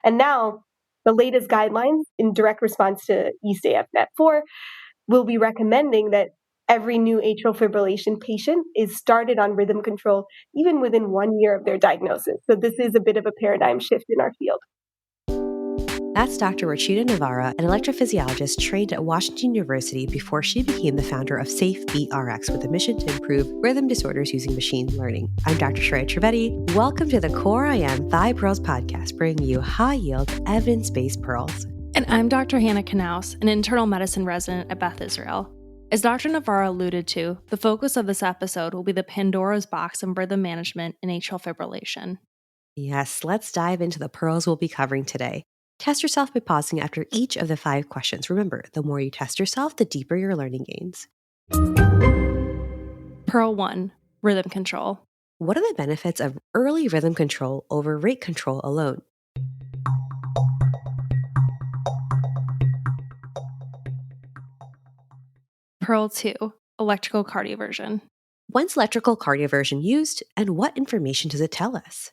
And now the latest guidelines in direct response to East AFNet4 will be recommending that every new atrial fibrillation patient is started on rhythm control even within 1 year of their diagnosis. So this is a bit of a paradigm shift in our field. That's Dr. Rachida Navarra, an electrophysiologist trained at Washington University before she became the founder of SafeBeatRx with a mission to improve rhythm disorders using machine learning. I'm Dr. Shreya Trivedi. Welcome to the CoreIM 5 Pearls podcast, bringing you high-yield, evidence-based pearls. And I'm Dr. Hannah Knaus, an internal medicine resident at Beth Israel. As Dr. Navarra alluded to, the focus of this episode will be the Pandora's box of rhythm management in atrial fibrillation. Yes, let's dive into the pearls we'll be covering today. Test yourself by pausing after each of the 5 questions. Remember, the more you test yourself, the deeper your learning gains. Pearl 1, rhythm control. What are the benefits of early rhythm control over rate control alone? Pearl 2, electrical cardioversion. When's electrical cardioversion used, and what information does it tell us?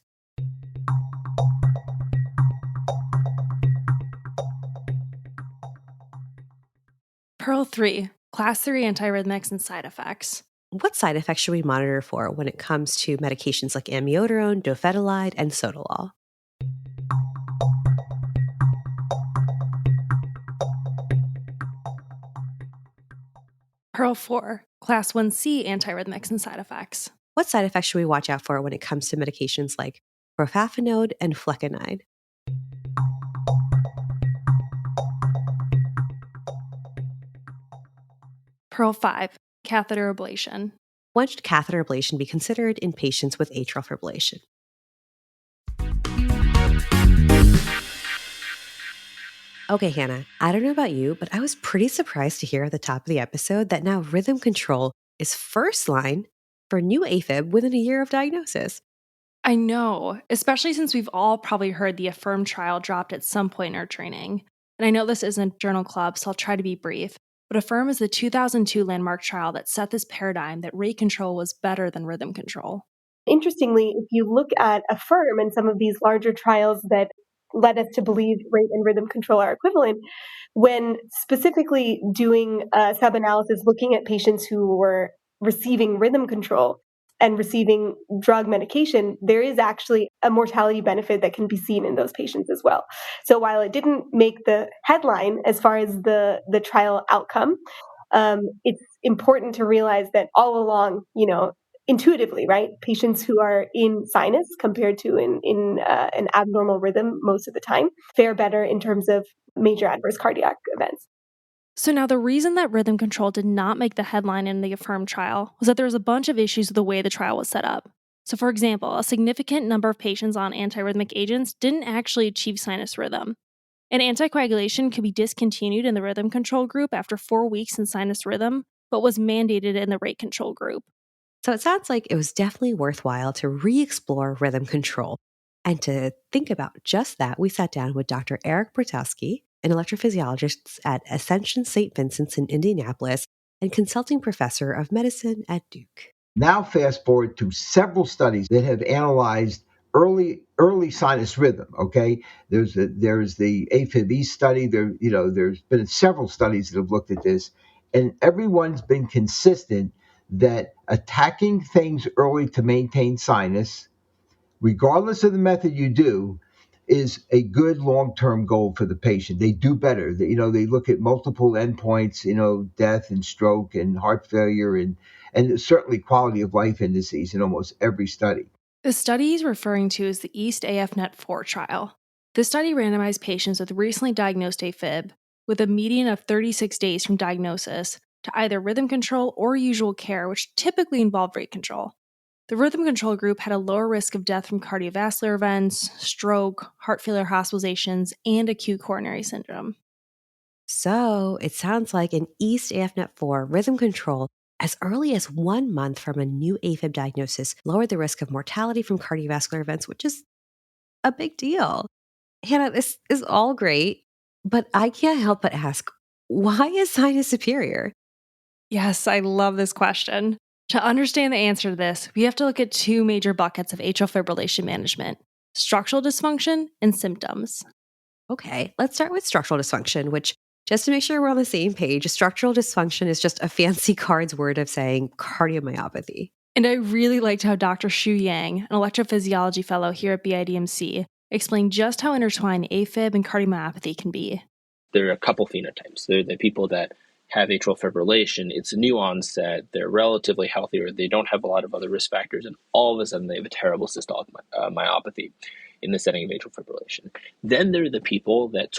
Pearl 3, class 3 antiarrhythmics and side effects. What side effects should we monitor for when it comes to medications like amiodarone, dofetilide, and sotalol? Pearl 4, class 1C antiarrhythmics and side effects. What side effects should we watch out for when it comes to medications like propafenone and flecainide? Pearl 5, catheter ablation. When should catheter ablation be considered in patients with atrial fibrillation? Okay, Hannah, I don't know about you, but I was pretty surprised to hear at the top of the episode that now rhythm control is first line for new Afib within a year of diagnosis. I know, especially since we've all probably heard the Affirm trial dropped at some point in our training. And I know this isn't journal club, so I'll try to be brief. But Affirm is the 2002 landmark trial that set this paradigm that rate control was better than rhythm control. Interestingly, if you look at Affirm and some of these larger trials that led us to believe rate and rhythm control are equivalent, when specifically doing a sub-analysis looking at patients who were receiving rhythm control and receiving drug medication, there is actually a mortality benefit that can be seen in those patients as well. So while it didn't make the headline as far as the trial outcome, it's important to realize that all along, intuitively, right? Patients who are in sinus compared to in an abnormal rhythm most of the time fare better in terms of major adverse cardiac events. So now the reason that rhythm control did not make the headline in the Affirm trial was that there was a bunch of issues with the way the trial was set up. So for example, a significant number of patients on antiarrhythmic agents didn't actually achieve sinus rhythm. And anticoagulation could be discontinued in the rhythm control group after 4 weeks in sinus rhythm, but was mandated in the rate control group. So it sounds like it was definitely worthwhile to re-explore rhythm control. And to think about just that, we sat down with Dr. Eric Bertowski, an electrophysiologist at Ascension St. Vincent's in Indianapolis and consulting professor of medicine at Duke. Now fast forward to several studies that have analyzed early sinus rhythm. Okay, there's the Afib study. There's been several studies that have looked at this, and everyone's been consistent that attacking things early to maintain sinus, regardless of the method you do, is a good long-term goal for the patient. They do better. They look at multiple endpoints, death and stroke and heart failure and certainly quality of life indices in almost every study. The study he's referring to is the East AFNet4 trial. This study randomized patients with recently diagnosed Afib with a median of 36 days from diagnosis to either rhythm control or usual care, which typically involved rate control. The rhythm control group had a lower risk of death from cardiovascular events, stroke, heart failure hospitalizations, and acute coronary syndrome. So it sounds like in East AFNet4, rhythm control as early as 1 month from a new Afib diagnosis lowered the risk of mortality from cardiovascular events, which is a big deal. Hannah, this is all great, but I can't help but ask, why is sinus superior? Yes, I love this question. To understand the answer to this, we have to look at 2 major buckets of atrial fibrillation management: structural dysfunction and symptoms. Okay, let's start with structural dysfunction, which, just to make sure we're on the same page, structural dysfunction is just a fancy card's word of saying cardiomyopathy. And I really liked how Dr. Xu Yang, an electrophysiology fellow here at BIDMC, explained just how intertwined AFib and cardiomyopathy can be. There are a couple phenotypes. There are the people that have atrial fibrillation. It's a new onset. They're relatively healthy, or they don't have a lot of other risk factors, and all of a sudden they have a terrible systolic myopathy in the setting of atrial fibrillation. Then there are the people that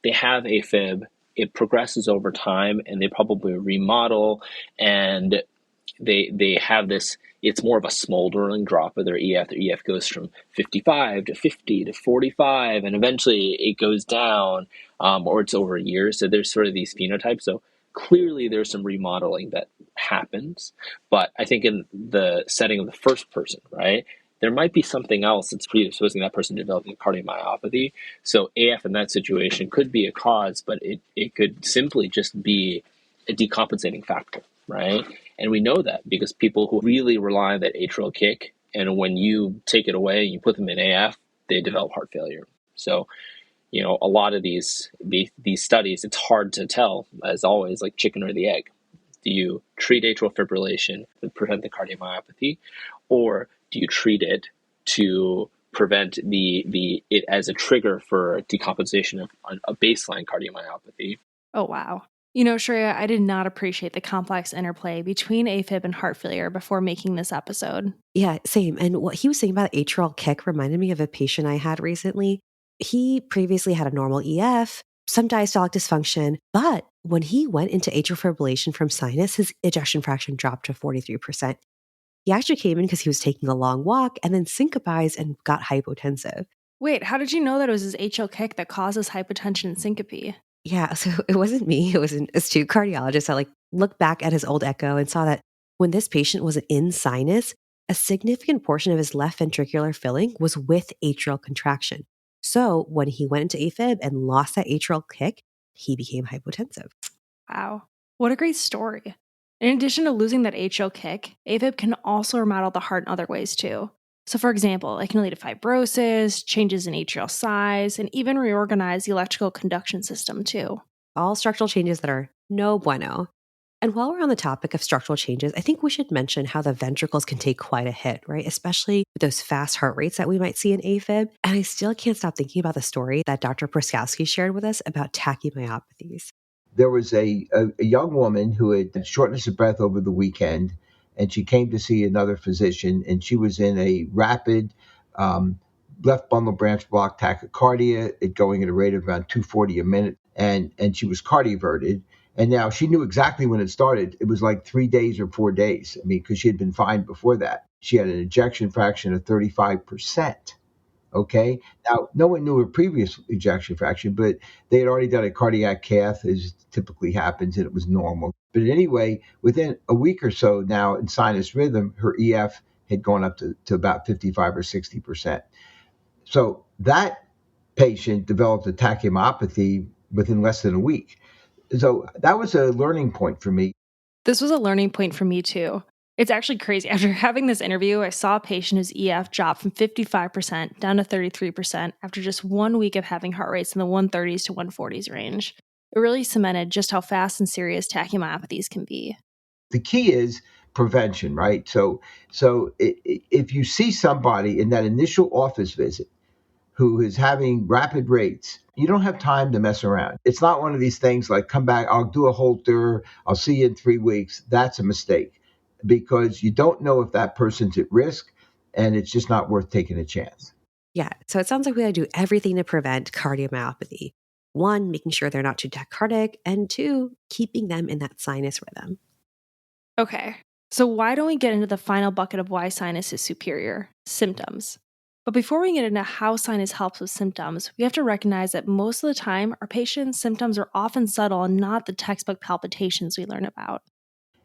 they have AFib, it progresses over time, and they probably remodel, and they have this, it's more of a smoldering drop of their EF. Their EF goes from 55 to 50 to 45, and eventually it goes down, or it's over a year. So there's sort of these phenotypes. So clearly there's some remodeling that happens. But I think in the setting of the first person, right, there might be something else that's predisposing that person to developing cardiomyopathy. So AF in that situation could be a cause, but it could simply just be a decompensating factor, right? And we know that because people who really rely on that atrial kick, and when you take it away and you put them in AF, they develop heart failure. So, a lot of these studies, it's hard to tell, as always, like chicken or the egg. Do you treat atrial fibrillation to prevent the cardiomyopathy, or do you treat it to prevent it as a trigger for decompensation of a baseline cardiomyopathy? Oh, wow. Shreya, I did not appreciate the complex interplay between AFib and heart failure before making this episode. Yeah, same. And what he was saying about atrial kick reminded me of a patient I had recently. He previously had a normal EF, some diastolic dysfunction, but when he went into atrial fibrillation from sinus, his ejection fraction dropped to 43%. He actually came in because he was taking a long walk and then syncopized and got hypotensive. Wait, how did you know that it was his atrial kick that causes hypotension and syncope? Yeah, so it wasn't me. It was an astute cardiologist that looked back at his old echo and saw that when this patient was in sinus, a significant portion of his left ventricular filling was with atrial contraction. So when he went into AFib and lost that atrial kick, he became hypotensive. Wow, what a great story. In addition to losing that atrial kick, AFib can also remodel the heart in other ways too. So for example, it can lead to fibrosis, changes in atrial size, and even reorganize the electrical conduction system too. All structural changes that are no bueno. And while we're on the topic of structural changes, I think we should mention how the ventricles can take quite a hit, right? Especially with those fast heart rates that we might see in AFib. And I still can't stop thinking about the story that Dr. Proskowski shared with us about tachymyopathies. There was a young woman who had shortness of breath over the weekend, and she came to see another physician, and she was in a rapid left bundle branch block tachycardia, it going at a rate of around 240 a minute, and she was cardioverted. And now she knew exactly when it started. It was like 3 days or 4 days. I mean, because she had been fine before that. She had an ejection fraction of 35%. Okay. Now, no one knew her previous ejection fraction, but they had already done a cardiac cath, as typically happens, and it was normal. But anyway, within a week or so now in sinus rhythm, her EF had gone up to about 55 or 60%. So that patient developed a tachymyopathy within less than a week. So that was a learning point for me. This was a learning point for me too. It's actually crazy. After having this interview, I saw a patient whose EF dropped from 55% down to 33% after just 1 week of having heart rates in the 130s to 140s range. It really cemented just how fast and serious tachymyopathies can be. The key is prevention, right? So if you see somebody in that initial office visit who is having rapid rates, you don't have time to mess around. It's not one of these things like, come back, I'll do a Holter, I'll see you in 3 weeks. That's a mistake because you don't know if that person's at risk, and it's just not worth taking a chance. Yeah, so it sounds like we gotta do everything to prevent cardiomyopathy. 1, making sure they're not too tachycardic, and 2, keeping them in that sinus rhythm. Okay, so why don't we get into the final bucket of why sinus is superior? Symptoms. But before we get into how sinus helps with symptoms, we have to recognize that most of the time, our patients' symptoms are often subtle and not the textbook palpitations we learn about.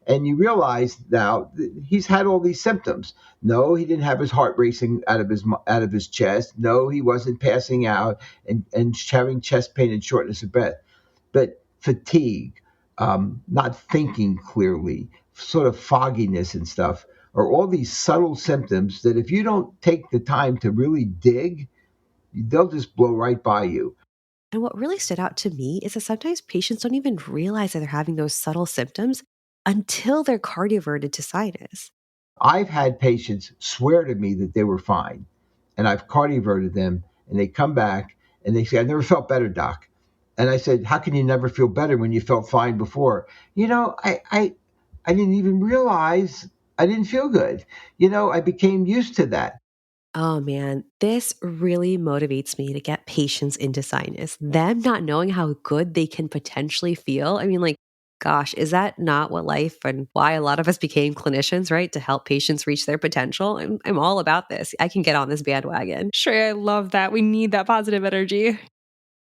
And you realize now he's had all these symptoms. No, he didn't have his heart racing out of his chest. No, he wasn't passing out and having chest pain and shortness of breath. But fatigue, not thinking clearly, sort of fogginess and stuff are all these subtle symptoms that if you don't take the time to really dig, they'll just blow right by you. And what really stood out to me is that sometimes patients don't even realize that they're having those subtle symptoms until they're cardioverted to sinus. I've had patients swear to me that they were fine, and I've cardioverted them, and they come back and they say, "I never felt better, doc." And I said, "How can you never feel better when you felt fine before?" I didn't even realize I didn't feel good. I became used to that. Oh man, this really motivates me to get patients into sinus. Them not knowing how good they can potentially feel. I mean, like, gosh, is that not what life and why a lot of us became clinicians, right? To help patients reach their potential. I'm all about this. I can get on this bandwagon. Sure, I love that. We need that positive energy.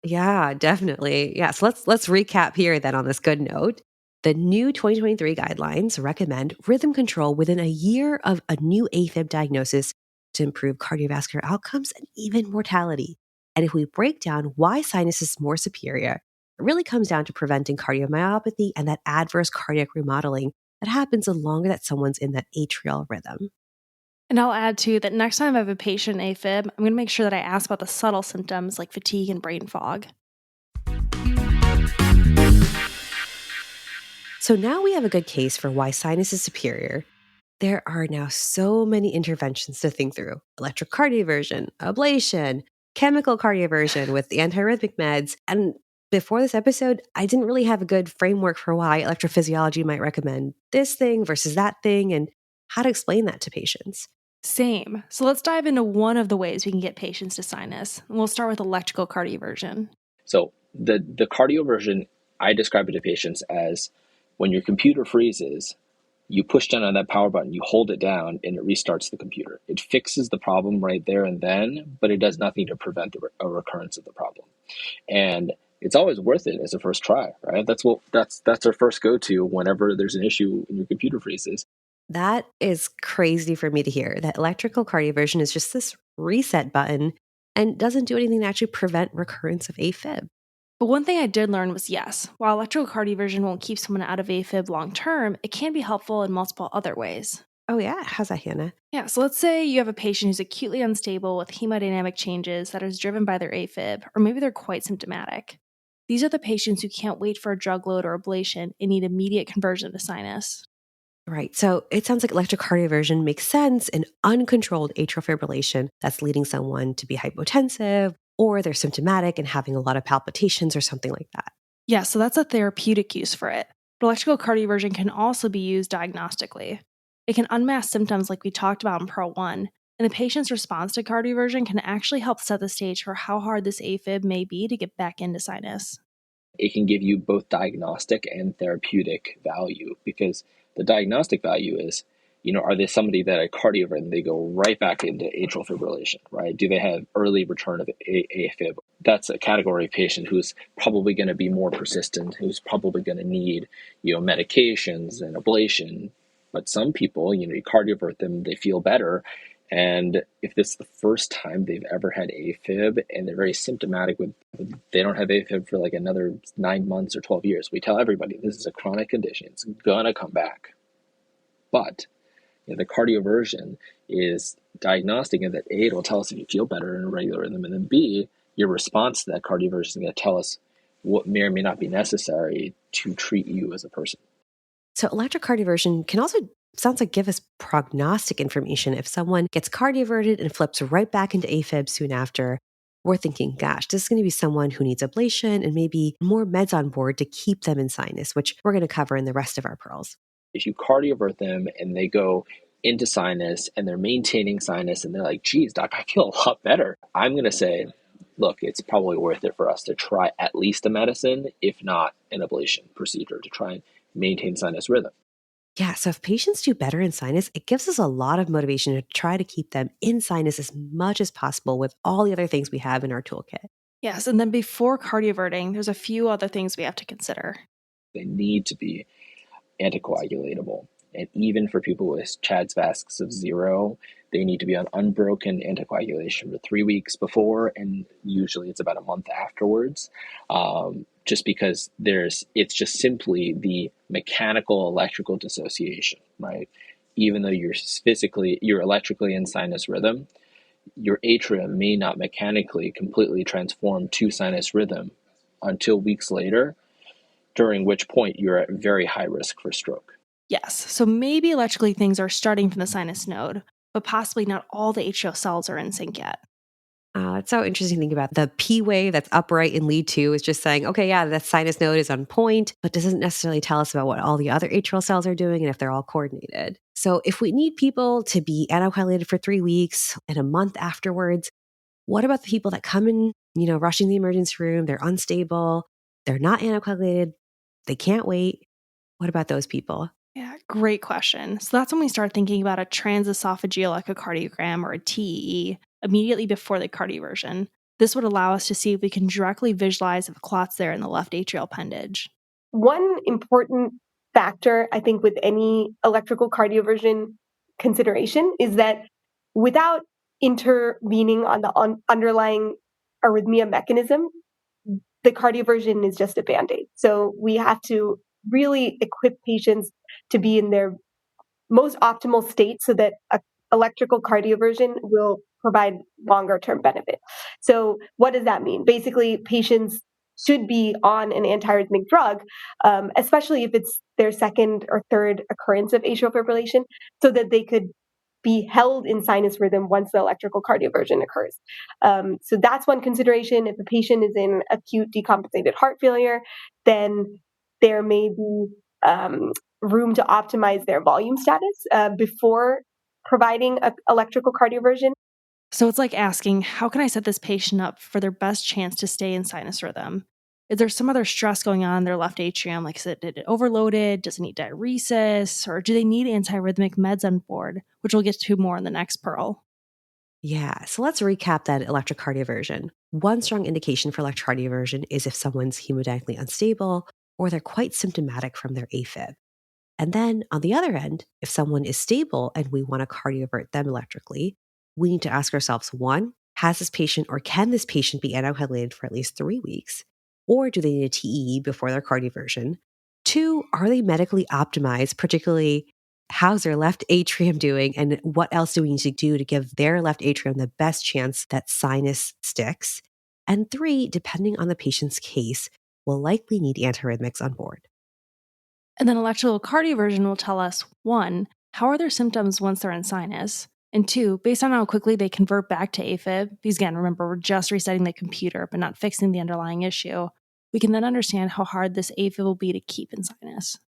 Yeah, definitely. Yeah. So let's recap here then on this good note. The new 2023 guidelines recommend rhythm control within a year of a new AFib diagnosis to improve cardiovascular outcomes and even mortality. And if we break down why sinus is more superior, it really comes down to preventing cardiomyopathy and that adverse cardiac remodeling that happens the longer that someone's in that atrial rhythm. And I'll add too that next time I have a patient AFib, I'm going to make sure that I ask about the subtle symptoms like fatigue and brain fog. So now we have a good case for why sinus is superior. There are now so many interventions to think through: electrocardioversion, ablation, chemical cardioversion with the antiarrhythmic meds. And before this episode, I didn't really have a good framework for why electrophysiology might recommend this thing versus that thing and how to explain that to patients. Same. So let's dive into one of the ways we can get patients to sinus. And we'll start with electrical cardioversion. So the cardioversion, I describe it to patients as when your computer freezes, you push down on that power button, you hold it down, and it restarts the computer. It fixes the problem right there and then, but it does nothing to prevent a recurrence of the problem. And it's always worth it as a first try, right? That's our first go-to whenever there's an issue and your computer freezes. That is crazy for me to hear, that electrical cardioversion is just this reset button and doesn't do anything to actually prevent recurrence of AFib. But one thing I did learn was yes, while electrical cardioversion won't keep someone out of AFib long term, it can be helpful in multiple other ways. Oh yeah? How's that, Hannah? Yeah, so let's say you have a patient who's acutely unstable with hemodynamic changes that is driven by their AFib, or maybe they're quite symptomatic. These are the patients who can't wait for a drug load or ablation and need immediate conversion to sinus. Right. So it sounds like electrocardioversion makes sense in uncontrolled atrial fibrillation that's leading someone to be hypotensive, or they're symptomatic and having a lot of palpitations or something like that. Yeah, so that's a therapeutic use for it. But electrical cardioversion can also be used diagnostically. It can unmask symptoms like we talked about in Pro 1, and the patient's response to cardioversion can actually help set the stage for how hard this AFib may be to get back into sinus. It can give you both diagnostic and therapeutic value, because the diagnostic value is, are they somebody that at cardiovert and they go right back into atrial fibrillation, right? Do they have early return of AFib? That's a category of patient who's probably going to be more persistent, who's probably going to need, medications and ablation. But some people, you cardiovert them, they feel better. And if this is the first time they've ever had AFib and they're very symptomatic they don't have AFib for like another 9 months or 12 years, we tell everybody this is a chronic condition. It's gonna come back. But the cardioversion is diagnostic in that A, it'll tell us if you feel better in a regular rhythm, and then B, your response to that cardioversion is going to tell us what may or may not be necessary to treat you as a person. So electrocardioversion can also, sounds like, give us prognostic information. If someone gets cardioverted and flips right back into AFib soon after, we're thinking, gosh, this is going to be someone who needs ablation and maybe more meds on board to keep them in sinus, which we're going to cover in the rest of our pearls. If you cardiovert them and they go into sinus and they're maintaining sinus and they're like, geez, doc, I feel a lot better, I'm going to say, look, it's probably worth it for us to try at least a medicine, if not an ablation procedure, to try and maintain sinus rhythm. Yeah, so if patients do better in sinus, it gives us a lot of motivation to try to keep them in sinus as much as possible with all the other things we have in our toolkit. Yes, and then before cardioverting, there's a few other things we have to consider. They need to be anticoagulatable. And even for people with CHA2DS2-VAScs of 0, they need to be on unbroken anticoagulation for 3 weeks before, and usually it's about a month afterwards, just because it's just simply the mechanical electrical dissociation, right? Even though you're electrically in sinus rhythm, your atrium may not mechanically completely transform to sinus rhythm until weeks later, during which point you're at very high risk for stroke. Yes, so maybe electrically things are starting from the sinus node, but possibly not all the atrial cells are in sync yet. It's so interesting to think about. The P wave that's upright in lead 2 is just saying, okay, yeah, the sinus node is on point, but doesn't necessarily tell us about what all the other atrial cells are doing and if they're all coordinated. So if we need people to be anticoagulated for 3 weeks and a month afterwards, what about the people that come in, rushing the emergency room, they're unstable, they're not anticoagulated, they can't wait? What about those people? Yeah, great question. So that's when we start thinking about a transesophageal echocardiogram, or a TEE, immediately before the cardioversion. This would allow us to see if we can directly visualize if a clot's there in the left atrial appendage. One important factor, I think, with any electrical cardioversion consideration is that without intervening on the underlying arrhythmia mechanism, the cardioversion is just a band-aid. So we have to really equip patients to be in their most optimal state so that electrical cardioversion will provide longer term benefit. So what does that mean? Basically, patients should be on an antiarrhythmic drug, especially if it's their second or third occurrence of atrial fibrillation, so that they could be held in sinus rhythm once the electrical cardioversion occurs. So that's one consideration. If a patient is in acute decompensated heart failure, then there may be room to optimize their volume status before providing electrical cardioversion. So it's like asking, how can I set this patient up for their best chance to stay in sinus rhythm? Is there some other stress going on in their left atrium? Like, is it overloaded? Does it need diuresis? Or do they need antiarrhythmic meds on board, which we'll get to more in the next pearl? Yeah, so let's recap that electrocardioversion. One strong indication for electrocardioversion is if someone's hemodynamically unstable or they're quite symptomatic from their Afib. And then on the other end, if someone is stable and we want to cardiovert them electrically, we need to ask ourselves, one, has this patient or can this patient be anticoagulated for at least 3 weeks? Or do they need a TEE before their cardioversion? Two, are they medically optimized, particularly how's their left atrium doing and what else do we need to do to give their left atrium the best chance that sinus sticks? And three, depending on the patient's case, will likely need antiarrhythmics on board. And then electrical cardioversion will tell us, one, how are their symptoms once they're in sinus? And two, based on how quickly they convert back to Afib, because again, remember, we're just resetting the computer, but not fixing the underlying issue, we can then understand how hard this Afib will be to keep in sinus.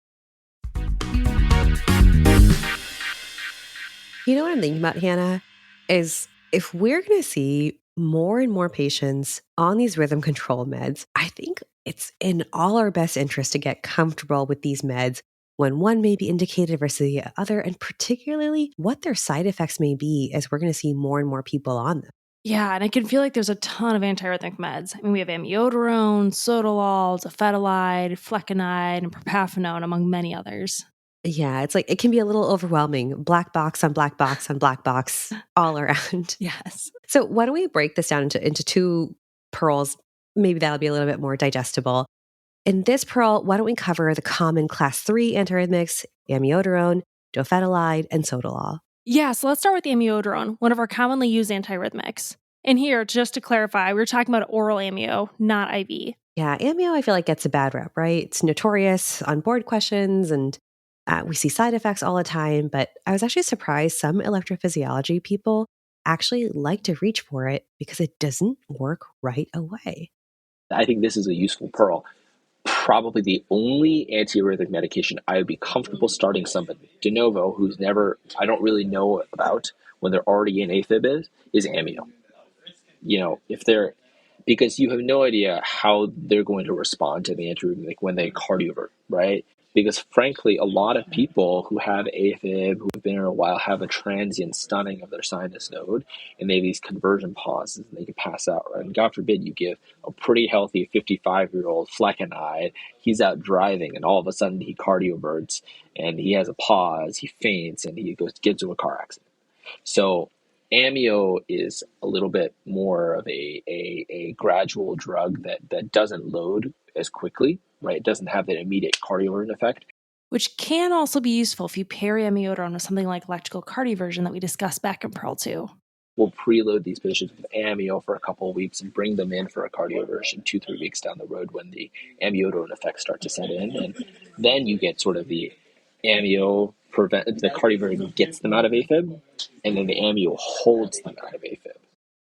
You know what I'm thinking about, Hannah, is if we're going to see more and more patients on these rhythm control meds, I think it's in all our best interest to get comfortable with these meds when one may be indicated versus the other, and particularly what their side effects may be as we're going to see more and more people on them. Yeah, and I can feel like there's a ton of antiarrhythmic meds. I mean, we have amiodarone, sotalol, dofetilide, flecainide, and propafenone, among many others. Yeah, it's like it can be a little overwhelming. Black box on black box on black box all around. Yes. So why don't we break this down into two pearls? Maybe that'll be a little bit more digestible. In this pearl, why don't we cover the common class 3 antiarrhythmics, amiodarone, dofetilide, and sotalol? Yeah, so let's start with amiodarone, one of our commonly used antiarrhythmics. And here, just to clarify, we're talking about oral amio, not IV. Yeah, amio, I feel like gets a bad rep, right? It's notorious on board questions and we see side effects all the time, but I was actually surprised some electrophysiology people actually like to reach for it because it doesn't work right away. I think this is a useful pearl. Probably the only antiarrhythmic medication I would be comfortable starting somebody de novo who's never, I don't really know about when they're already in AFib is amio. If they're, because you have no idea how they're going to respond to the antiarrhythmic when they cardiovert, right? Because frankly, a lot of people who have AFib, who have been here a while, have a transient stunning of their sinus node, and they have these conversion pauses, and they can pass out, right? And God forbid you give a pretty healthy 55-year-old flecainide, he's out driving, and all of a sudden he cardioverts, and he has a pause, he faints, and he gets into a car accident. So amio is a little bit more of a gradual drug that doesn't load as quickly, right? It doesn't have that immediate cardioversion effect. Which can also be useful if you pair amiodarone with something like electrical cardioversion that we discussed back in Pearl 2. we'll preload these patients with amio for a couple of weeks and bring them in for a cardioversion 2-3 weeks down the road when the amiodarone effects start to set in. And then you get sort of the the cardioversion gets them out of AFib, and then the amio holds them out of AFib.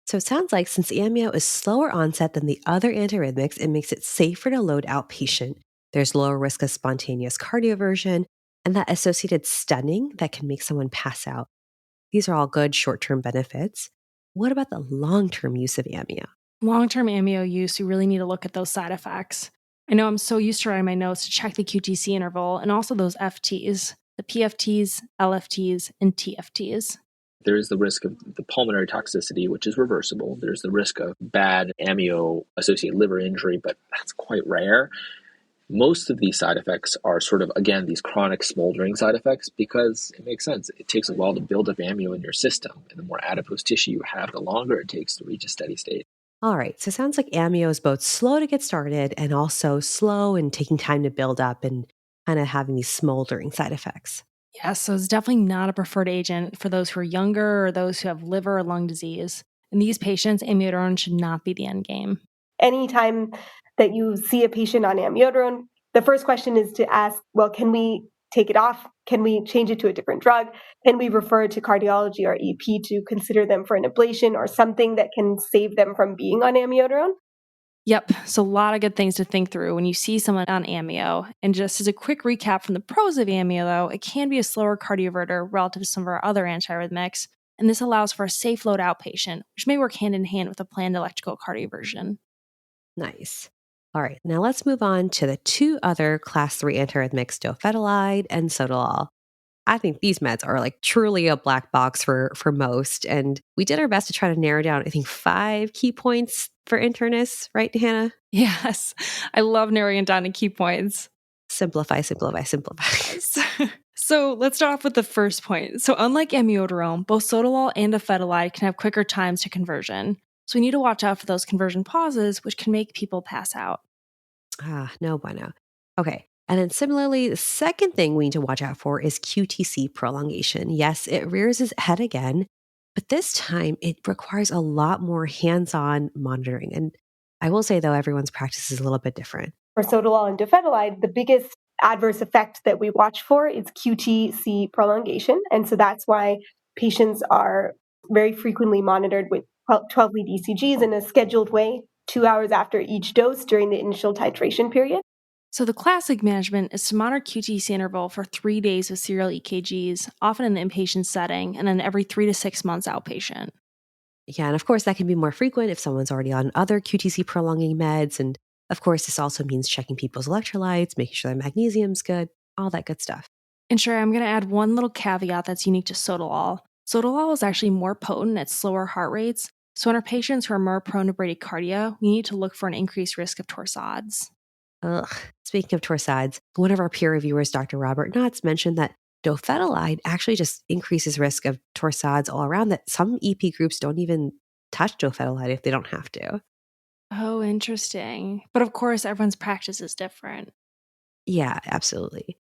So it sounds like since amio is slower onset than the other antiarrhythmics, it makes it safer to load outpatient. There's lower risk of spontaneous cardioversion and that associated stunning that can make someone pass out. These are all good short-term benefits. What about the long-term use of amio? Long-term amio use, you really need to look at those side effects. I know I'm so used to writing my notes to check the QTC interval and also those FTs, the PFTs, LFTs, and TFTs. There is the risk of the pulmonary toxicity, which is reversible. There's the risk of bad amio-associated liver injury, but that's quite rare. Most of these side effects are sort of, again, these chronic smoldering side effects because it makes sense. It takes a while to build up amio in your system, and the more adipose tissue you have, the longer it takes to reach a steady state. All right, so it sounds like amio is both slow to get started and also slow and taking time to build up and kind of having these smoldering side effects. Yes, so it's definitely not a preferred agent for those who are younger or those who have liver or lung disease. In these patients, amiodarone should not be the end game. Anytime that you see a patient on amiodarone, the first question is to ask, well, can we take it off? Can we change it to a different drug? Can we refer to cardiology or EP to consider them for an ablation or something that can save them from being on amiodarone? Yep, so a lot of good things to think through when you see someone on amio. And just as a quick recap from the pros of amio, though, it can be a slower cardioverter relative to some of our other antiarrhythmics, and this allows for a safe load outpatient, which may work hand in hand with a planned electrical cardioversion. Nice. All right, now let's move on to the two other class 3 antiarrhythmics, dofetilide and sotalol. I think these meds are like truly a black box for most. And we did our best to try to narrow down, I think, 5 key points for internists, right, Hannah? Yes, I love narrowing it down to key points. Simplify, simplify, simplify. So let's start off with the first point. So unlike amiodarone, both sotalol and dofetilide can have quicker times to conversion. So we need to watch out for those conversion pauses, which can make people pass out. No bueno. Okay. And then similarly, the second thing we need to watch out for is QTC prolongation. Yes, it rears its head again, but this time it requires a lot more hands-on monitoring. And I will say, though, everyone's practice is a little bit different. For sotalol and dofetilide, the biggest adverse effect that we watch for is QTC prolongation. And so that's why patients are very frequently monitored with 12-lead ECGs in a scheduled way, 2 hours after each dose during the initial titration period. So the classic management is to monitor QTC interval for 3 days with serial EKGs, often in the inpatient setting, and then every 3 to 6 months outpatient. Yeah, and of course, that can be more frequent if someone's already on other QTC prolonging meds. And of course, this also means checking people's electrolytes, making sure their magnesium's good, all that good stuff. And sure, I'm going to add one little caveat that's unique to sotalol. Sotalol is actually more potent at slower heart rates, so in our patients who are more prone to bradycardia, we need to look for an increased risk of torsades. Ugh. Speaking of torsades, one of our peer reviewers, Dr. Robert Knotts, mentioned that dofetilide actually just increases risk of torsades all around, that some EP groups don't even touch dofetilide if they don't have to. Oh, interesting. But of course, everyone's practice is different. Yeah, absolutely.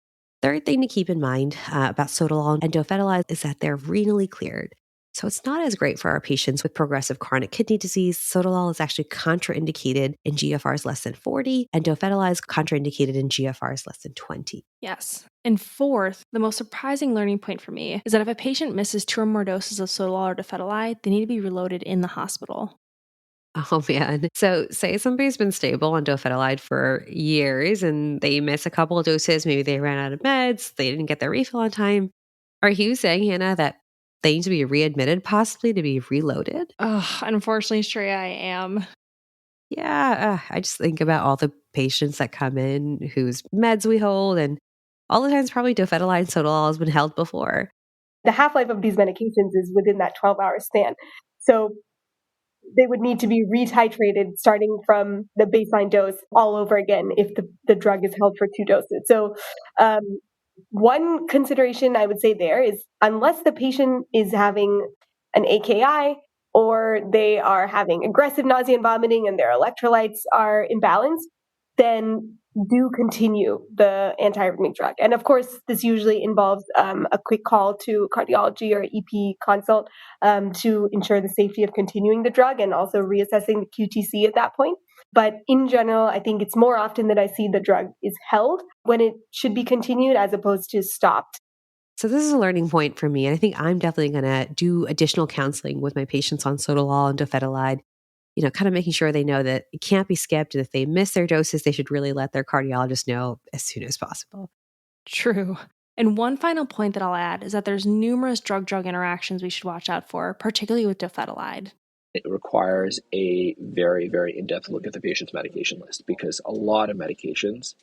Third thing to keep in mind about sotalol and dofetilide is that they're renally cleared. So it's not as great for our patients with progressive chronic kidney disease. Sotalol is actually contraindicated in GFRs less than 40, and dofetilide is contraindicated in GFRs less than 20. Yes. And fourth, the most surprising learning point for me is that if a patient misses 2 or more doses of sotalol or dofetilide, they need to be reloaded in the hospital. Oh man. So say somebody's been stable on dofetilide for years and they miss a couple of doses, maybe they ran out of meds, they didn't get their refill on time. Are you saying, Hannah, that they need to be readmitted, possibly to be reloaded? Oh, unfortunately, Shreya, I am. Yeah, I just think about all the patients that come in whose meds we hold, and all the times probably dofetilide and sotalol has been held before. The half-life of these medications is within that 12-hour span. So they would need to be retitrated starting from the baseline dose all over again if the drug is held for 2 doses. So one consideration I would say there is unless the patient is having an AKI or they are having aggressive nausea and vomiting and their electrolytes are imbalanced, then do continue the antiarrhythmic drug. And of course, this usually involves a quick call to cardiology or EP consult to ensure the safety of continuing the drug and also reassessing the QTC at that point. But in general, I think it's more often that I see the drug is held when it should be continued as opposed to stopped. So this is a learning point for me. And I think I'm definitely going to do additional counseling with my patients on sotalol and dofetilide, kind of making sure they know that it can't be skipped. And if they miss their doses, they should really let their cardiologist know as soon as possible. True. And one final point that I'll add is that there's numerous drug-drug interactions we should watch out for, particularly with dofetilide. It requires a very, very in-depth look at the patient's medication list because a lot of medications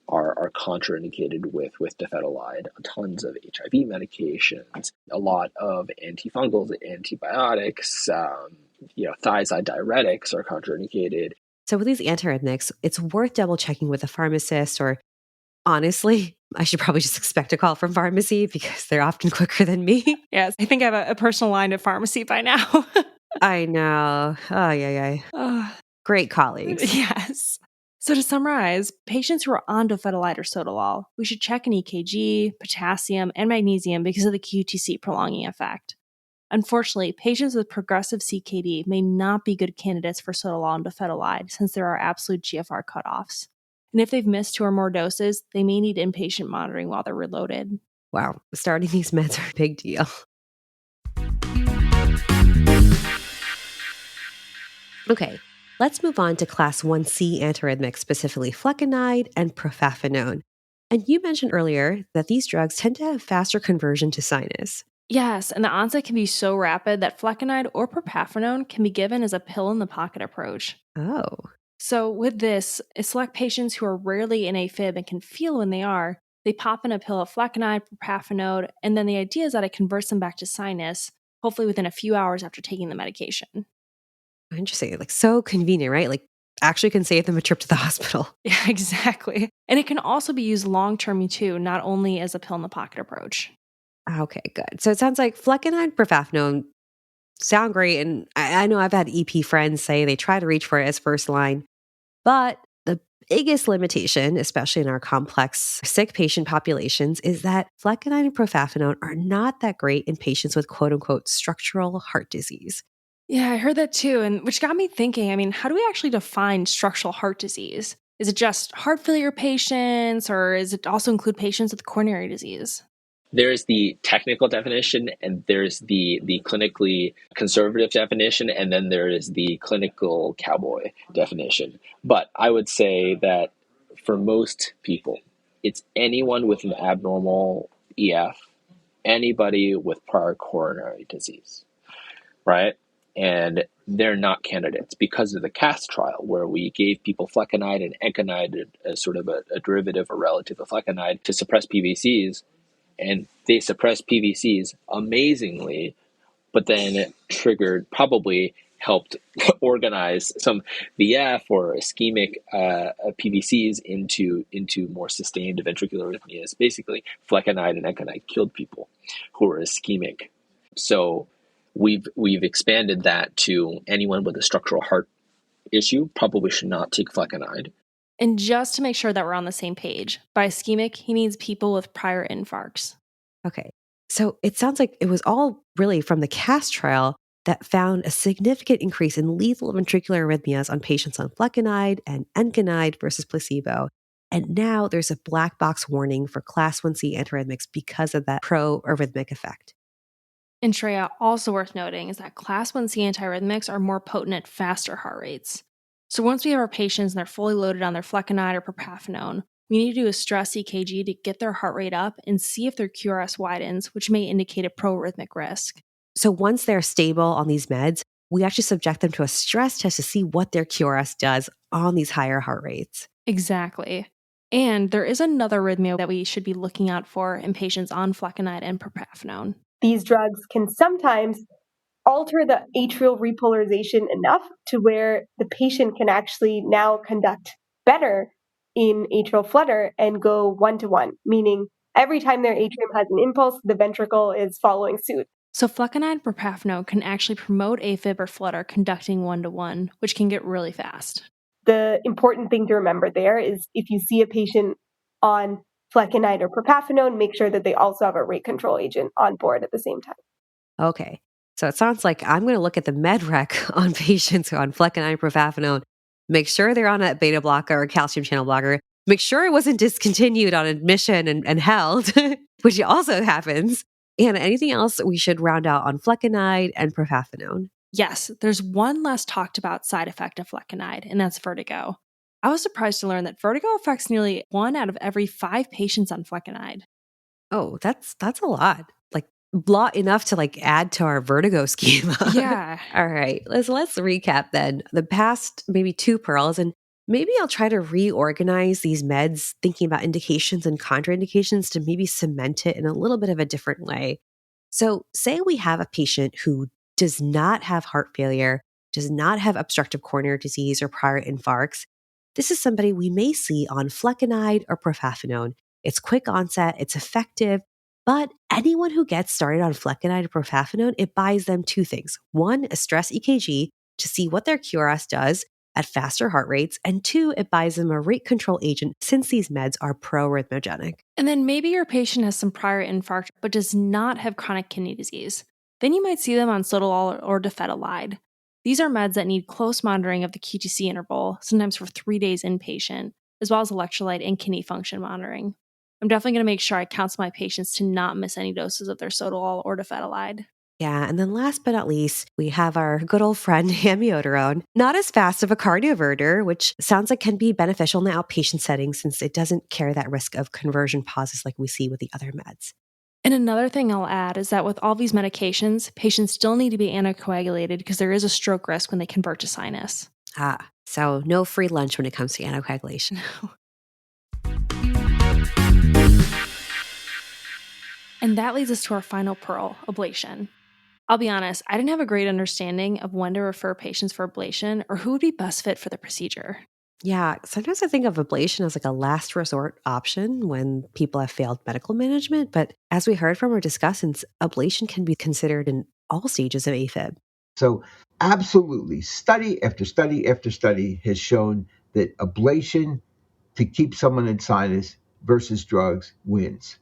are contraindicated with dofetilide. Tons of HIV medications, a lot of antifungals, antibiotics, thiazide diuretics are contraindicated. So with these antiarrhythmics, it's worth double checking with a pharmacist, or honestly, I should probably just expect a call from pharmacy because they're often quicker than me. Yes, I think I have a personal line to pharmacy by now. I know. Oh, yeah. Great colleagues. Yes. So to summarize, patients who are on dofetilide or sotalol, we should check an EKG, potassium, and magnesium because of the QTC prolonging effect. Unfortunately, patients with progressive CKD may not be good candidates for sotalol and dofetilide since there are absolute GFR cutoffs. And if they've missed 2 or more doses, they may need inpatient monitoring while they're reloaded. Wow, starting these meds are a big deal. Okay, let's move on to class 1C antiarrhythmics, specifically flecainide and propafenone. And you mentioned earlier that these drugs tend to have faster conversion to sinus. Yes, and the onset can be so rapid that flecainide or propafenone can be given as a pill-in-the-pocket approach. Oh. So with this, select patients who are rarely in AFib and can feel when they are, they pop in a pill of flecainide, propafenone, and then the idea is that it converts them back to sinus, hopefully within a few hours after taking the medication. Interesting. Like, so convenient, right? Like, actually can save them a trip to the hospital. Yeah, exactly. And it can also be used long-term too, not only as a pill-in-the-pocket approach. Okay, good. So it sounds like flecainide, propafenone sound great. And I know I've had EP friends say they try to reach for it as first line. But the biggest limitation, especially in our complex sick patient populations, is that flecainide and propafenone are not that great in patients with quote unquote structural heart disease. Yeah, I heard that too, and which got me thinking, how do we actually define structural heart disease? Is it just heart failure patients, or does it also include patients with coronary disease? There's the technical definition, and there's the clinically conservative definition, and then there is the clinical cowboy definition. But I would say that for most people, it's anyone with an abnormal EF, anybody with prior coronary disease, right? And they're not candidates because of the CAST trial, where we gave people flecainide and enconide as sort of a derivative or relative of flecainide to suppress PVCs. And they suppressed PVCs amazingly, but then it probably helped organize some VF or ischemic PVCs into more sustained ventricular arrhythmias. Basically, flecainide and enconide killed people who were ischemic. So we've expanded that to anyone with a structural heart issue probably should not take flecainide. And just to make sure that we're on the same page, by ischemic, he means people with prior infarcts. Okay. So it sounds like it was all really from the CAST trial that found a significant increase in lethal ventricular arrhythmias on patients on flecainide and enconide versus placebo. And now there's a black box warning for class 1C antiarrhythmics because of that pro-arrhythmic effect. And Shreya, also worth noting is that class 1C antiarrhythmics are more potent at faster heart rates. So once we have our patients and they're fully loaded on their flecainide or propafenone, we need to do a stress EKG to get their heart rate up and see if their QRS widens, which may indicate a pro-arrhythmic risk. So once they're stable on these meds, we actually subject them to a stress test to see what their QRS does on these higher heart rates. Exactly. And there is another arrhythmia that we should be looking out for in patients on flecainide and propafenone. These drugs can sometimes alter the atrial repolarization enough to where the patient can actually now conduct better in atrial flutter and go 1-to-1, meaning every time their atrium has an impulse, the ventricle is following suit. So flecainide propafenone can actually promote AFib or flutter conducting 1-to-1, which can get really fast. the important thing to remember there is if you see a patient on flecainide or propafenone, make sure that they also have a rate control agent on board at the same time. Okay. So it sounds like I'm going to look at the med rec on patients who are on flecainide, propafenone, make sure they're on a beta blocker or calcium channel blocker, make sure it wasn't discontinued on admission and held, which also happens. And anything else we should round out on flecainide and propafenone? Yes, there's one less talked about side effect of flecainide, and that's vertigo. I was surprised to learn that vertigo affects nearly 1 out of every 5 patients on flecainide. Oh, that's a lot. Like lot enough to like add to our vertigo schema. Yeah. All right, let's recap then the past maybe 2 pearls, and maybe I'll try to reorganize these meds, thinking about indications and contraindications to maybe cement it in a little bit of a different way. So, say we have a patient who does not have heart failure, does not have obstructive coronary disease or prior infarcts. This is somebody we may see on flecainide or propafenone. It's quick onset, it's effective, but anyone who gets started on flecainide or propafenone, it buys them 2 things. 1, a stress EKG to see what their QRS does at faster heart rates, and 2, it buys them a rate control agent since these meds are pro-arrhythmogenic. And then maybe your patient has some prior infarct but does not have chronic kidney disease. Then you might see them on sotalol or dofetilide. These are meds that need close monitoring of the QTC interval, sometimes for 3 days inpatient, as well as electrolyte and kidney function monitoring. I'm definitely going to make sure I counsel my patients to not miss any doses of their sotalol or dofetilide. Yeah, and then last but not least, we have our good old friend amiodarone. Not as fast of a cardioverter, which sounds like can be beneficial in the outpatient setting since it doesn't carry that risk of conversion pauses like we see with the other meds. And another thing I'll add is that with all these medications, patients still need to be anticoagulated because there is a stroke risk when they convert to sinus. So no free lunch when it comes to anticoagulation. And that leads us to our final pearl, ablation. I'll be honest, I didn't have a great understanding of when to refer patients for ablation or who would be best fit for the procedure. Yeah, sometimes I think of ablation as like a last resort option when people have failed medical management. But as we heard from our discussants, ablation can be considered in all stages of AFib. So, absolutely, study after study after study has shown that ablation to keep someone in sinus versus drugs wins.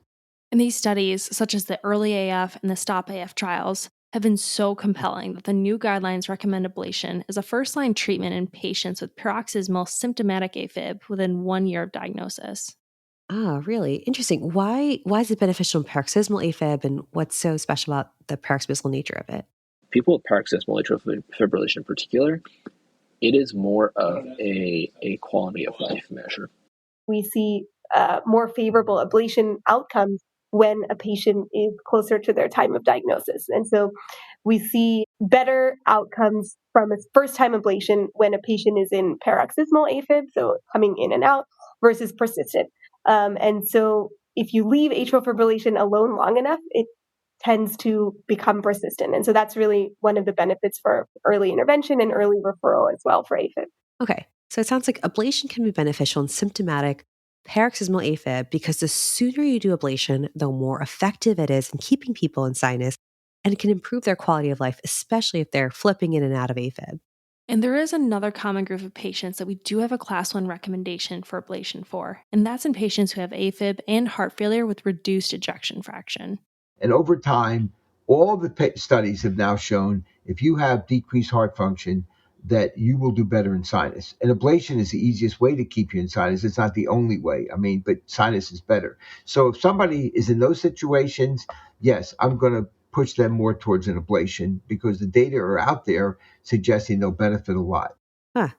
And these studies, such as the early AF and the stop AF trials, have been so compelling that the new guidelines recommend ablation as a first-line treatment in patients with paroxysmal symptomatic AFib within 1 year of diagnosis. Oh, really? Interesting. Why is it beneficial in paroxysmal AFib, and what's so special about the paroxysmal nature of it? People with paroxysmal atrial fibrillation in particular, it is more of a quality of life measure. We see more favorable ablation outcomes when a patient is closer to their time of diagnosis. And so we see better outcomes from a first-time ablation when a patient is in paroxysmal AFib, so coming in and out, versus persistent. And so if you leave atrial fibrillation alone long enough, it tends to become persistent. And so that's really one of the benefits for early intervention and early referral as well for AFib. Okay, so it sounds like ablation can be beneficial in symptomatic paroxysmal AFib because the sooner you do ablation, the more effective it is in keeping people in sinus, and it can improve their quality of life, especially if they're flipping in and out of AFib. And there is another common group of patients that we do have a class 1 recommendation for ablation for, and that's in patients who have AFib and heart failure with reduced ejection fraction. And over time, all the studies have now shown if you have decreased heart function, that you will do better in sinus. And ablation is the easiest way to keep you in sinus. It's not the only way. But sinus is better. So if somebody is in those situations, yes, I'm going to push them more towards an ablation because the data are out there suggesting they'll benefit a lot. Huh.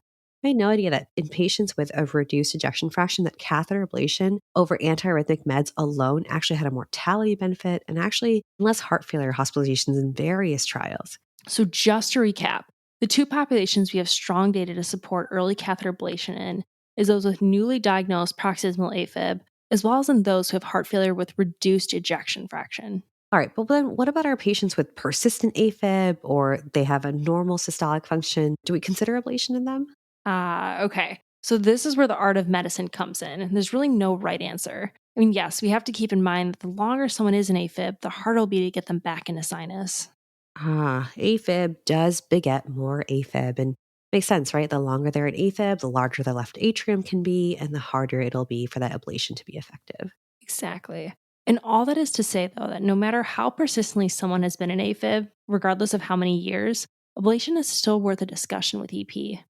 I had no idea that in patients with a reduced ejection fraction, that catheter ablation over antiarrhythmic meds alone actually had a mortality benefit and actually less heart failure hospitalizations in various trials. So just to recap, the 2 populations we have strong data to support early catheter ablation in is those with newly diagnosed paroxysmal AFib, as well as in those who have heart failure with reduced ejection fraction. All right, but then what about our patients with persistent AFib or they have a normal systolic function? Do we consider ablation in them? Okay. So this is where the art of medicine comes in, and there's really no right answer. Yes, we have to keep in mind that the longer someone is in AFib, the harder it'll be to get them back into sinus. AFib does beget more AFib. And Makes sense, right? The longer they're in AFib, the larger the left atrium can be, and the harder it'll be for that ablation to be effective. Exactly. And all that is to say, though, that no matter how persistently someone has been in AFib, regardless of how many years, ablation is still worth a discussion with EP.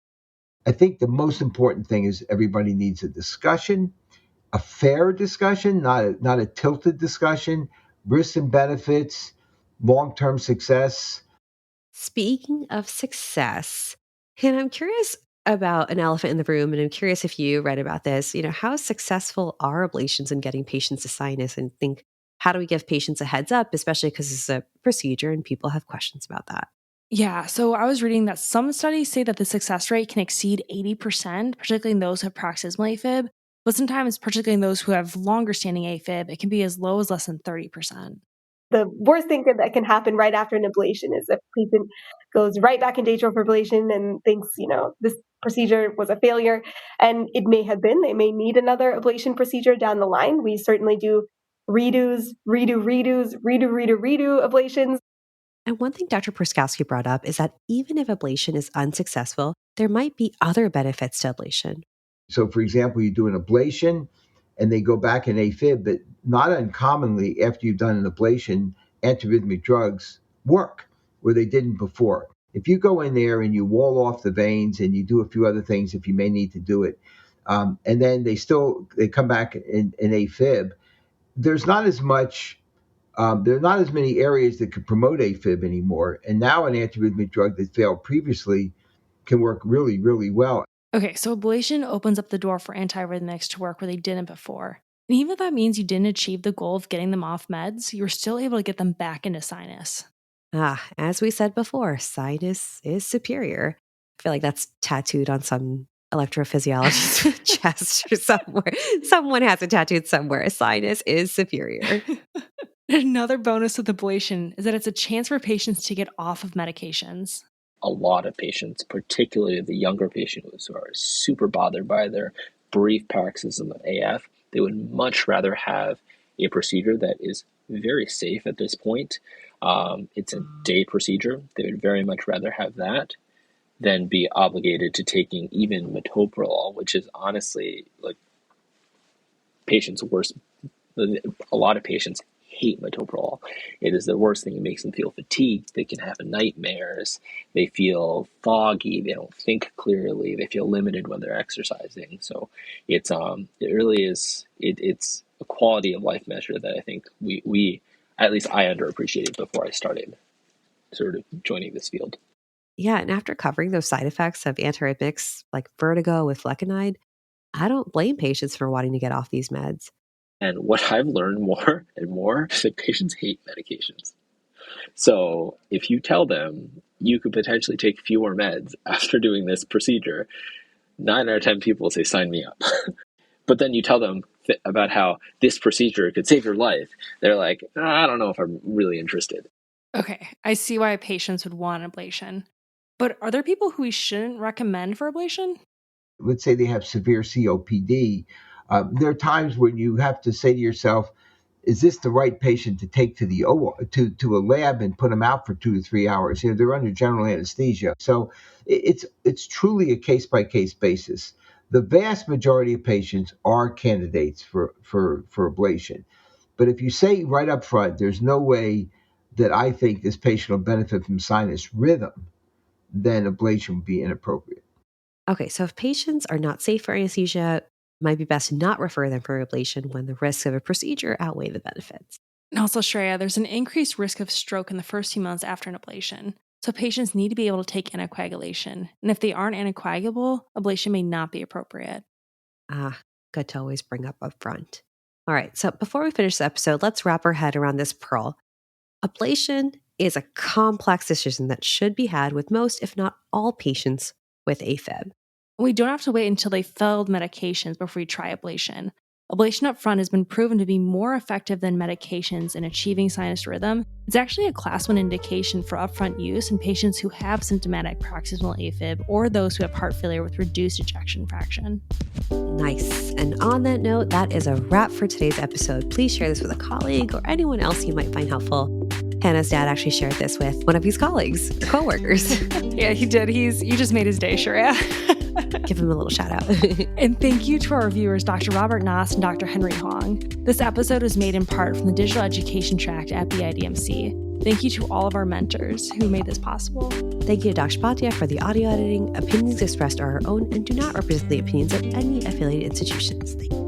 I think the most important thing is everybody needs a discussion, a fair discussion, not a tilted discussion, risks and benefits, long-term success. Speaking of success, and I'm curious about an elephant in the room, and I'm curious if you read about this. How successful are ablations in getting patients to sinus? And think, how do we give patients a heads up, especially because it's a procedure and people have questions about that? Yeah, so I was reading that some studies say that the success rate can exceed 80%, particularly in those who have paroxysmal AFib. But sometimes, particularly in those who have longer standing AFib, it can be as low as less than 30%. The worst thing that can happen right after an ablation is if a patient goes right back into atrial fibrillation and thinks, this procedure was a failure. And it may have been. They may need another ablation procedure down the line. We certainly do redos, redo ablations. And one thing Dr. Pruskowski brought up is that even if ablation is unsuccessful, there might be other benefits to ablation. So, for example, you do an ablation and they go back in AFib, but not uncommonly after you've done an ablation, antiarrhythmic drugs work where they didn't before. If you go in there and you wall off the veins and you do a few other things, if you may need to do it, and then they come back in AFib, there's not as much. There are not as many areas that could promote AFib anymore. And now an antiarrhythmic drug that failed previously can work really, really well. Okay, so ablation opens up the door for antiarrhythmics to work where they didn't before. And even if that means you didn't achieve the goal of getting them off meds, you were still able to get them back into sinus. As we said before, sinus is superior. I feel like that's tattooed on some electrophysiologist's chest or somewhere. Someone has it tattooed somewhere. Sinus is superior. Another bonus with ablation is that it's a chance for patients to get off of medications. A lot of patients, particularly the younger patients who are super bothered by their brief paroxysm of AF, they would much rather have a procedure that is very safe at this point. It's a day procedure. They would very much rather have that than be obligated to taking even metoprolol, which is honestly like patients' worst. A lot of patients hate metoprolol. It is the worst thing. It makes them feel fatigued. They can have nightmares. They feel foggy. They don't think clearly. They feel limited when they're exercising. So it really is. It's a quality of life measure that I think we at least I underappreciated before I started sort of joining this field. Yeah, and after covering those side effects of antiarrhythmics like vertigo with flecainide, I don't blame patients for wanting to get off these meds. And what I've learned more and more is that patients hate medications. So if you tell them you could potentially take fewer meds after doing this procedure, 9 out of 10 people will say, sign me up. But then you tell them about how this procedure could save your life. They're like, I don't know if I'm really interested. Okay, I see why patients would want ablation. But are there people who we shouldn't recommend for ablation? Let's say they have severe COPD. There are times when you have to say to yourself, is this the right patient to take to the to a lab and put them out for 2 to 3 hours? They're under general anesthesia. So it's truly a case-by-case basis. The vast majority of patients are candidates for ablation. But if you say right up front, there's no way that I think this patient will benefit from sinus rhythm, then ablation would be inappropriate. Okay, so if patients are not safe for anesthesia, it might be best to not refer them for ablation when the risks of a procedure outweigh the benefits. And also, Shreya, there's an increased risk of stroke in the first few months after an ablation. So patients need to be able to take anticoagulation. And if they aren't anticoagulable, ablation may not be appropriate. Good to always bring up front. All right, so before we finish the episode, let's wrap our head around this pearl. Ablation is a complex decision that should be had with most, if not all, patients with AFib. We don't have to wait until they failed medications before we try ablation. Ablation up front has been proven to be more effective than medications in achieving sinus rhythm. It's actually a class 1 indication for upfront use in patients who have symptomatic paroxysmal AFib or those who have heart failure with reduced ejection fraction. Nice. And on that note, that is a wrap for today's episode. Please share this with a colleague or anyone else you might find helpful. Hannah's dad actually shared this with one of his colleagues, or coworkers. Yeah, he did. You just made his day, Shreya. Give him a little shout out. And thank you to our reviewers, Dr. Robert Noss and Dr. Henry Hong. This episode was made in part from the Digital Education Tract at the IDMC. Thank you to all of our mentors who made this possible. Thank you to Dr. Bhatia for the audio editing. Opinions expressed are our own and do not represent the opinions of any affiliated institutions. Thank you.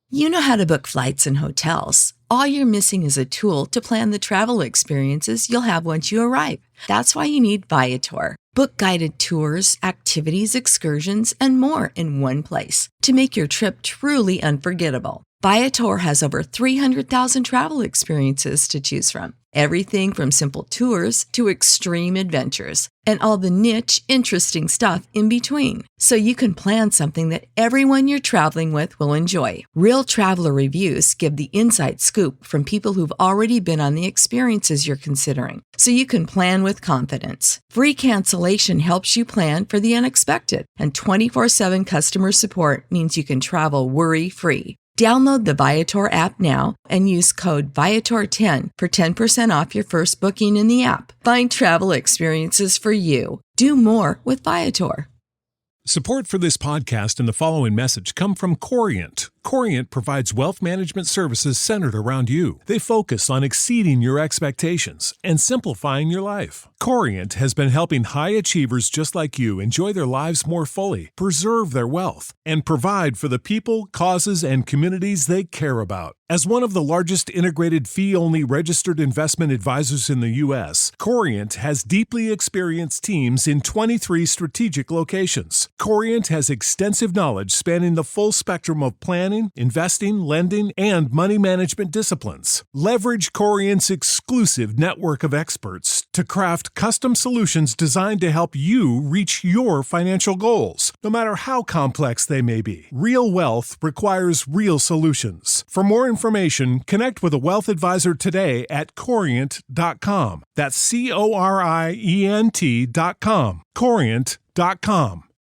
You know how to book flights and hotels. All you're missing is a tool to plan the travel experiences you'll have once you arrive. That's why you need Viator. Book guided tours, activities, excursions, and more in one place to make your trip truly unforgettable. Viator has over 300,000 travel experiences to choose from. Everything from simple tours to extreme adventures and all the niche, interesting stuff in between. So you can plan something that everyone you're traveling with will enjoy. Real traveler reviews give the inside scoop from people who've already been on the experiences you're considering. So you can plan with confidence. Free cancellation helps you plan for the unexpected. And 24/7 customer support means you can travel worry-free. Download the Viator app now and use code Viator10 for 10% off your first booking in the app. Find travel experiences for you. Do more with Viator. Support for this podcast and the following message come from CoreIM. CoreIM provides wealth management services centered around you. They focus on exceeding your expectations and simplifying your life. CoreIM has been helping high achievers just like you enjoy their lives more fully, preserve their wealth, and provide for the people, causes, and communities they care about. As one of the largest integrated fee-only registered investment advisors in the U.S., CoreIM has deeply experienced teams in 23 strategic locations. CoreIM has extensive knowledge spanning the full spectrum of planning, investing, lending, and money management disciplines. Leverage CoreIM's exclusive network of experts to craft custom solutions designed to help you reach your financial goals, no matter how complex they may be. Real wealth requires real solutions. For more information, connect with a wealth advisor today at corient.com. That's CORIENT.com. Corient.com.